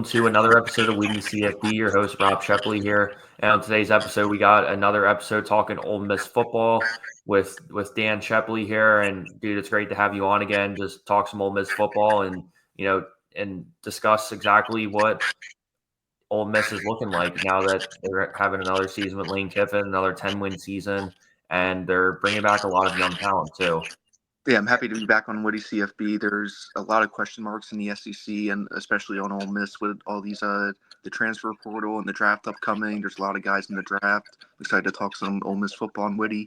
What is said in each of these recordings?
to another episode of Witty CFB. Your host Rob Sheply here, and on today's episode, we got another episode talking Ole Miss football with Dan Sheply here. And dude, it's great to have you on again. Just talk some Ole Miss football, and and discuss exactly what Ole Miss is looking like now that they're having another season with Lane Kiffin, another 10-win season, and they're bringing back a lot of young talent too. Yeah, I'm happy to be back on Witty CFB. There's a lot of question marks in the SEC and especially on Ole Miss with all these the transfer portal and the draft upcoming. There's a lot of guys in the draft. I'm excited to talk some Ole Miss football and Witty.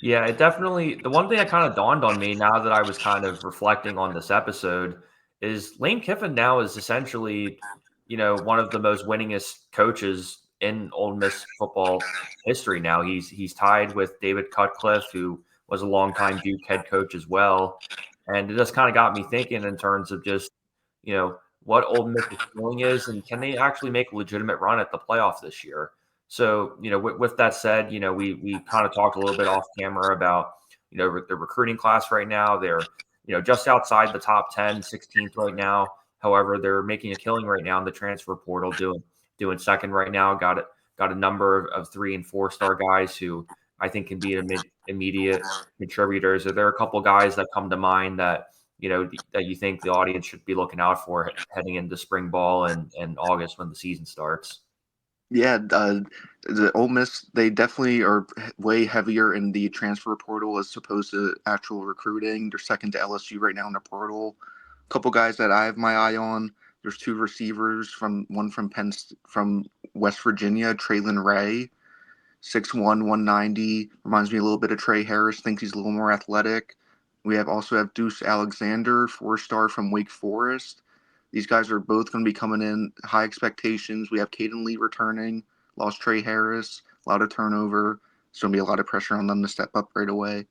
Yeah, it definitely. The one thing that kind of dawned on me now that I was kind of reflecting on this episode is Lane Kiffin now is essentially, one of the most winningest coaches in Ole Miss football history. Now he's tied with David Cutcliffe, who was a longtime Duke head coach as well, and it just kind of got me thinking in terms of just, what Ole Miss's feeling is, and can they actually make a legitimate run at the playoff this year? So, with that said, we kind of talked a little bit off camera about, the recruiting class right now. They're, just outside the top 10, 16th right now. However, they're making a killing right now in the transfer portal, doing second right now. Got a number of 3 and 4 star guys who I think can be immediate contributors. Are there a couple guys that come to mind that, that you think the audience should be looking out for heading into spring ball and August when the season starts? Yeah, the Ole Miss, they definitely are way heavier in the transfer portal as opposed to actual recruiting. They're second to LSU right now in the portal. A couple guys that I have my eye on. There's 2 receivers one from West Virginia, Traylon Ray, 6'1", 190. Reminds me a little bit of Trey Harris. Thinks he's a little more athletic. We also have Deuce Alexander, 4-star from Wake Forest. These guys are both going to be coming in high expectations. We have Caden Lee returning, lost Trey Harris, a lot of turnover. There's going to be a lot of pressure on them to step up right away.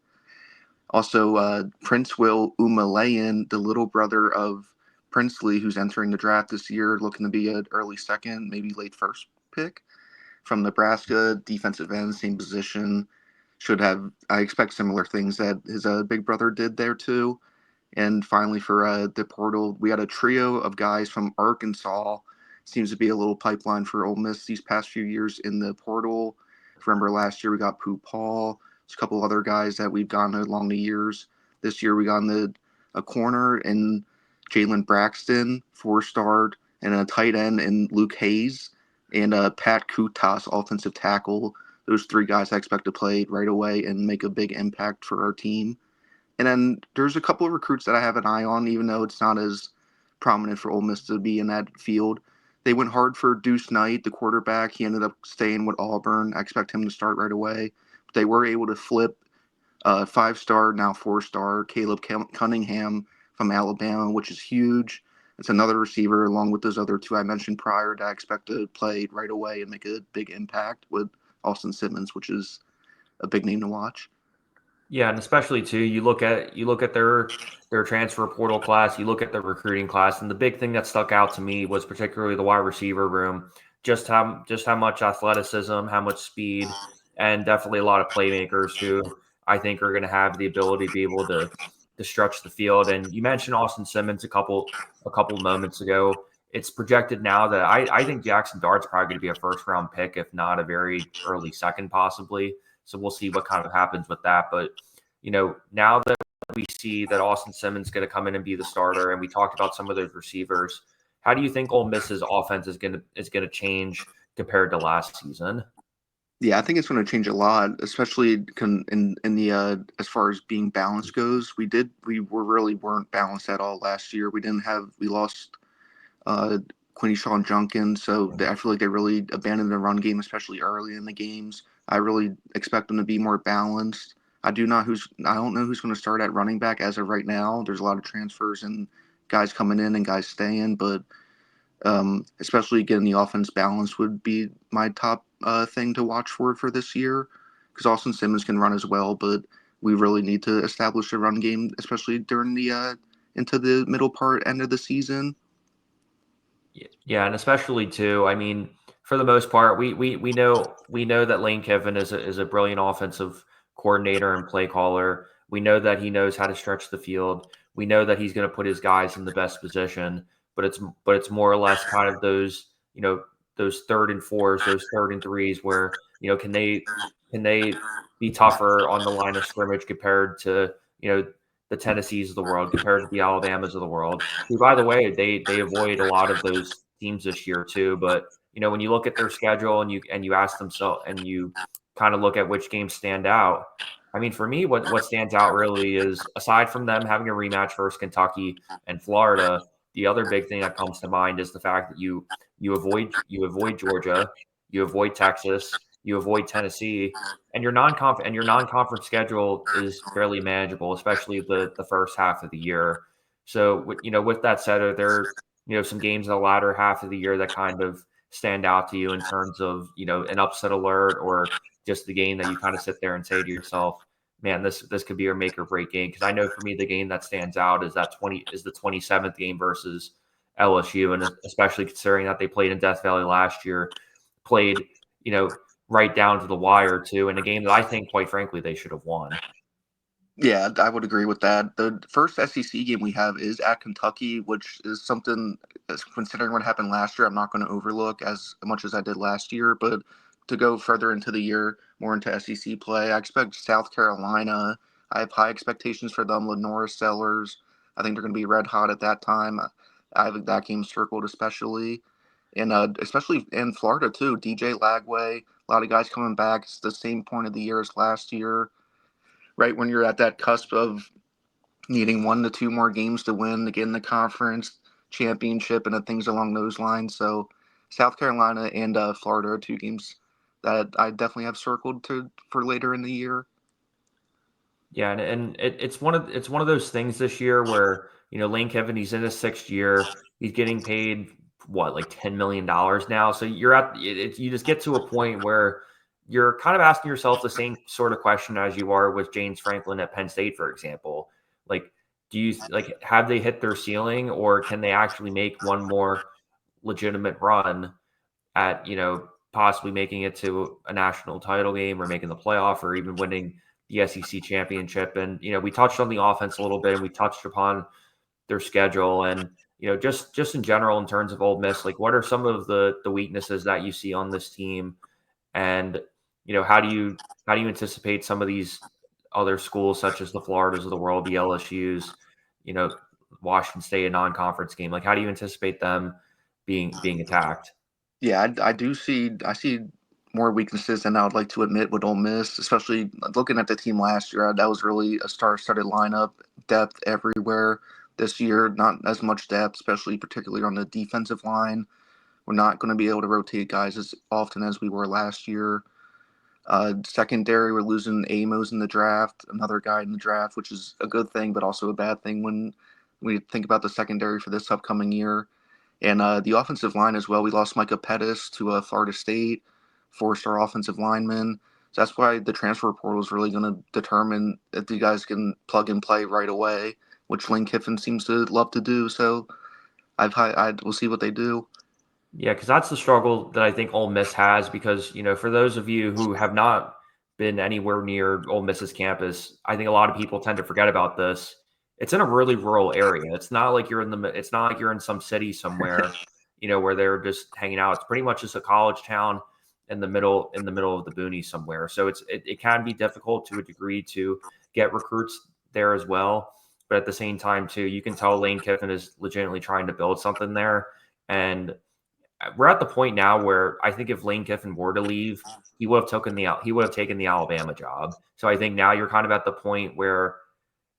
Also, Prince Will Umalayan, the little brother of Princely, who's entering the draft this year, looking to be an early second, maybe late first pick from Nebraska, defensive end, same position. I expect similar things that his big brother did there too. And finally, for the portal, we had a trio of guys from Arkansas. Seems to be a little pipeline for Ole Miss these past few years in the portal. Remember last year we got Pooh Paul. There's a couple other guys that we've gotten along the years. This year we got a corner in Jalen Braxton, 4-star, and a tight end in Luke Hayes, and Pat Kutas, offensive tackle. Those 3 guys I expect to play right away and make a big impact for our team. And then there's a couple of recruits that I have an eye on, even though it's not as prominent for Ole Miss to be in that field. They went hard for Deuce Knight, the quarterback. He ended up staying with Auburn. I expect him to start right away. But they were able to flip 5-star, now 4-star, Caleb Cunningham from Alabama, which is huge. It's another receiver along with those other 2 I mentioned prior that I expect to play right away and make a big impact with Austin Simmons, which is a big name to watch. Yeah, and especially too, you look at their transfer portal class, you look at their recruiting class, and the big thing that stuck out to me was particularly the wide receiver room, just how much athleticism, how much speed, and definitely a lot of playmakers who I think are going to have the ability to be able to stretch the field. And you mentioned Austin Simmons a couple moments ago. It's projected now that I think Jackson Dart's probably going to be a first round pick, if not a very early second, possibly. So we'll see what kind of happens with that. But, now that we see that Austin Simmons is going to come in and be the starter, and we talked about some of those receivers, how do you think Ole Miss's offense is going to change compared to last season? Yeah, I think it's going to change a lot, especially in the as far as being balanced goes. We weren't balanced at all last year. We lost Quinny Sean Junkin, so I feel like they really abandoned the run game, especially early in the games. I really expect them to be more balanced. I don't know who's going to start at running back as of right now. There's a lot of transfers and guys coming in and guys staying, but especially getting the offense balanced would be my top thing to watch for this year, because Austin Simmons can run as well, but we really need to establish a run game, especially during the into the middle end of the season. Yeah, and especially too, I mean, for the most part, we know that Lane Kiffin is a brilliant offensive coordinator and play caller. We know that he knows how to stretch the field. We know that he's going to put his guys in the best position. it's more or less kind of those, those 3rd and 4s, those 3rd and 3s where, can they be tougher on the line of scrimmage compared to, the Tennessees of the world, compared to the Alabamas of the world, who, by the way, they avoid a lot of those teams this year too. But when you look at their schedule and you ask them, so, and you kind of look at which games stand out. I mean, for me, what stands out really is, aside from them having a rematch versus Kentucky and Florida, the other big thing that comes to mind is the fact that you avoid Georgia, you avoid Texas, you avoid Tennessee, and your non-conference schedule is fairly manageable, especially the first half of the year. So with that said, are there some games in the latter half of the year that kind of stand out to you in terms of an upset alert, or just the game that you kind of sit there and say to yourself, man, this could be a make or break game? Because I know for me, the game that stands out is the 27th game versus LSU, and especially considering that they played in Death Valley last year, played right down to the wire too, in a game that I think, quite frankly, they should have won. Yeah, I would agree with that. The first SEC game we have is at Kentucky, which is something, considering what happened last year, I'm not going to overlook as much as I did last year. But to go further into the year, more into SEC play, I expect South Carolina. I have high expectations for them. Lenora Sellers, I think they're going to be red hot at that time. I have that game circled especially. And especially in Florida, too. DJ Lagway, a lot of guys coming back. It's the same point of the year as last year, right when you're at that cusp of needing 1 to 2 more games to win to get in the conference championship and things along those lines. So South Carolina and Florida are 2 games that I definitely have circled for later in the year. Yeah, and it's one of those things this year where Lane Kiffin, he's in his 6th year, he's getting paid what, like $10 million now. So you just get to a point where you're kind of asking yourself the same sort of question as you are with James Franklin at Penn State, for example. Like, have they hit their ceiling, or can they actually make one more legitimate run at possibly making it to a national title game, or making the playoff, or even winning the SEC championship? And we touched on the offense a little bit, and we touched upon their schedule, and just in general in terms of Ole Miss. Like, what are some of the weaknesses that you see on this team, and how do you anticipate some of these other schools, such as the Floridas of the world, the LSU's, you know, Washington State, a non-conference game? Like, how do you anticipate them being attacked? Yeah, I see more weaknesses than I would like to admit with Ole Miss, especially looking at the team last year. That was really a star-studded lineup, depth everywhere. This year, not as much depth, especially particularly on the defensive line. We're not going to be able to rotate guys as often as we were last year. Secondary, we're losing Amos in the draft, another guy in the draft, which is a good thing, but also a bad thing when we think about the secondary for this upcoming year. And the offensive line as well. We lost Micah Pettis to Florida State, 4-star offensive lineman. So that's why the transfer portal is really going to determine if you guys can plug and play right away, which Lane Kiffin seems to love to do. So we'll see what they do. Yeah, because that's the struggle that I think Ole Miss has. Because for those of you who have not been anywhere near Ole Miss's campus, I think a lot of people tend to forget about this. It's in a really rural area. It's not like you're in some city somewhere, where they're just hanging out. It's pretty much just a college town in the middle of the boonies somewhere. So it can be difficult to a degree to get recruits there as well. But at the same time, too, you can tell Lane Kiffin is legitimately trying to build something there. And we're at the point now where I think if Lane Kiffin were to leave, he would have taken the Alabama job. So I think now you're kind of at the point where,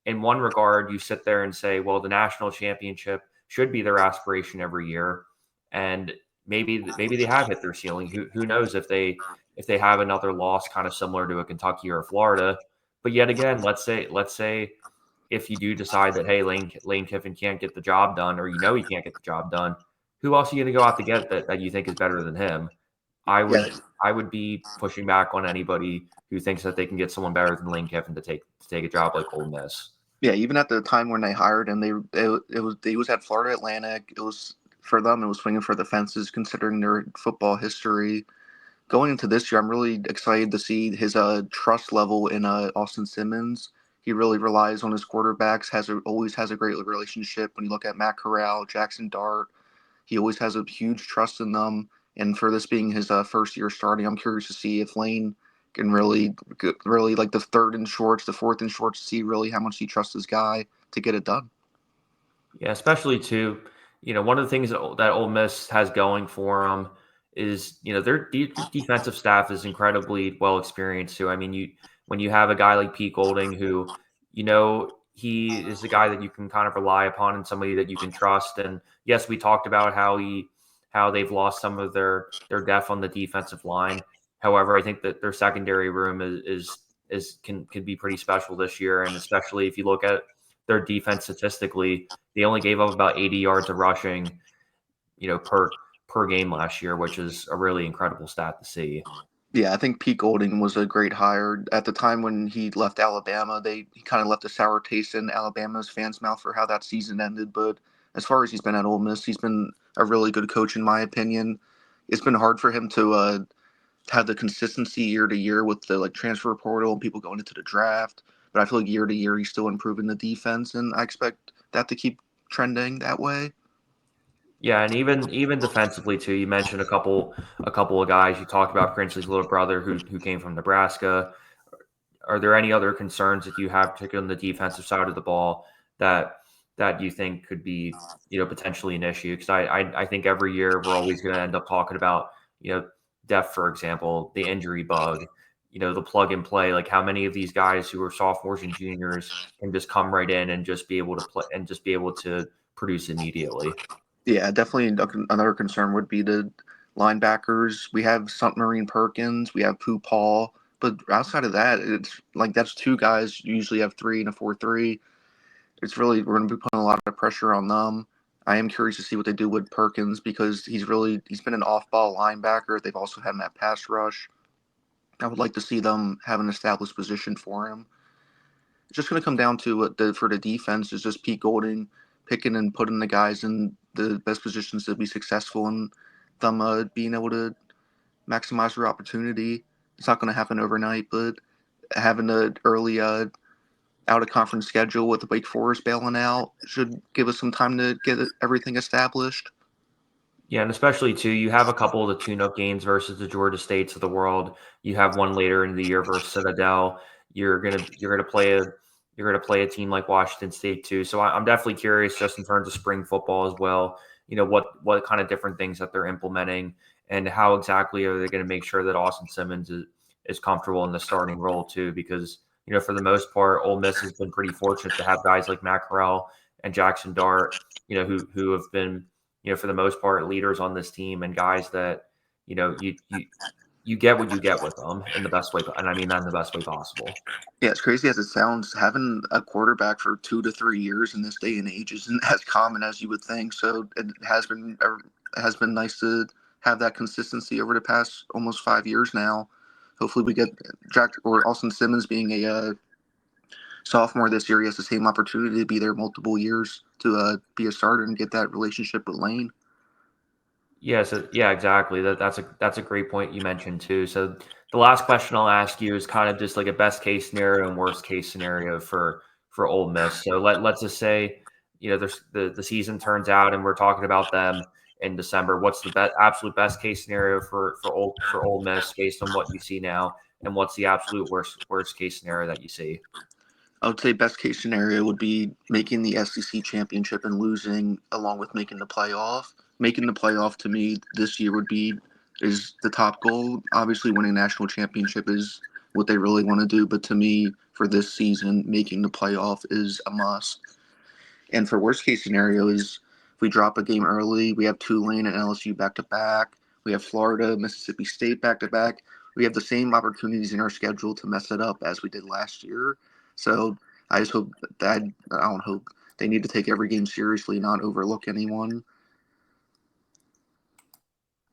in one regard, you sit there and say, well, the national championship should be their aspiration every year, and maybe they have hit their ceiling. Who knows if they have another loss kind of similar to a Kentucky or a Florida. But yet again, let's say if you do decide that, hey, Lane Kiffin can't get the job done, or he can't get the job done, who else are you going to go out to get that you think is better than him? I would Yeah, I would be pushing back on anybody who thinks that they can get someone better than Lane Kiffin to take a job like Ole Miss. yeah. Even at the time when they hired him, he was at Florida Atlantic. It was for them. It was swinging for the fences considering their football history. Going into this year, I'm really excited to see his trust level in Austin Simmons. He really relies on his quarterbacks. Always has a great relationship. When you look at Matt Corral, Jackson Dart, he always has a huge trust in them. And for this being his first year starting, I'm curious to see if Lane can really like the third and shorts, the fourth and shorts, see really how much he trusts his guy to get it done. Yeah, especially too, one of the things that Ole Miss has going for them is, their defensive staff is incredibly well experienced too. I mean, when you have a guy like Pete Golding who, he is the guy that you can kind of rely upon and somebody that you can trust. And yes, we talked about how they've lost some of their depth on the defensive line. However, I think that their secondary room can be pretty special this year, and especially if you look at their defense statistically, they only gave up about 80 yards of rushing, per game last year, which is a really incredible stat to see. Yeah, I think Pete Golding was a great hire. At the time when he left Alabama, he kind of left a sour taste in Alabama's fans' mouth for how that season ended. But as far as he's been at Ole Miss, he's been a really good coach in my opinion. It's been hard for him to have the consistency year to year with the transfer portal and people going into the draft. But I feel like year to year he's still improving the defense, and I expect that to keep trending that way. Yeah, and even defensively too. You mentioned a couple of guys. You talked about Princely's little brother who came from Nebraska. Are there any other concerns that you have, particularly on the defensive side of the ball, that you think could be, potentially an issue? Because I think every year we're always going to end up talking about, depth, for example, the injury bug, the plug and play. Like how many of these guys who are sophomores and juniors can just come right in and just be able to play and just be able to produce immediately? Yeah, definitely another concern would be the linebackers. We have Submarine Perkins, we have Pooh Paul, but outside of that, it's like that's two guys. You usually have three and a 4-3. We're going to be putting a lot of pressure on them. I am curious to see what they do with Perkins because he's been an off-ball linebacker. They've also had him at pass rush. I would like to see them have an established position for him. It's just going to come down to for the defense is just Pete Golding picking and putting the guys in the best positions to be successful and them being able to maximize their opportunity. It's not going to happen overnight, but having an early out of conference schedule with the Wake Forest bailing out should give us some time to get everything established. Yeah, and especially too, you have a couple of the tune-up games versus the Georgia States of the world. You have one later in the year versus Citadel. You're gonna play a team like Washington State too. So I'm definitely curious, just in terms of spring football as well. What kind of different things that they're implementing, and how exactly are they going to make sure that Austin Simmons is comfortable in the starting role too? Because for the most part, Ole Miss has been pretty fortunate to have guys like Matt Corral and Jackson Dart, who have been for the most part, leaders on this team and guys that, you get what you get with them in the best way. And I mean that in the best way possible. Yeah, as crazy as it sounds, having a quarterback for 2 to 3 years in this day and age isn't as common as you would think. So it has been nice to have that consistency over the past almost 5 years now. Hopefully, we get Jack or Austin Simmons being a sophomore this year. He has the same opportunity to be there multiple years to be a starter and get that relationship with Lane. Yeah, so yeah, exactly. That's a great point you mentioned too. So the last question I'll ask you is kind of just like a best case scenario and worst case scenario for Ole Miss. So let's just say there's the season turns out and we're talking about them in December. What's the absolute best case scenario for Ole Miss based on what you see now, and what's the absolute worst case scenario that you see? I would say best case scenario would be making the SEC championship and losing, along with making the playoff. Making the playoff to me this year is the top goal. Obviously, winning national championship is what they really want to do, but to me, for this season, making the playoff is a must. And for worst case scenario is if we drop a game early, we have Tulane and LSU back to back. We have Florida, Mississippi State back to back. We have the same opportunities in our schedule to mess it up as we did last year. So I just hope that I don't hope they need to take every game seriously, not overlook anyone.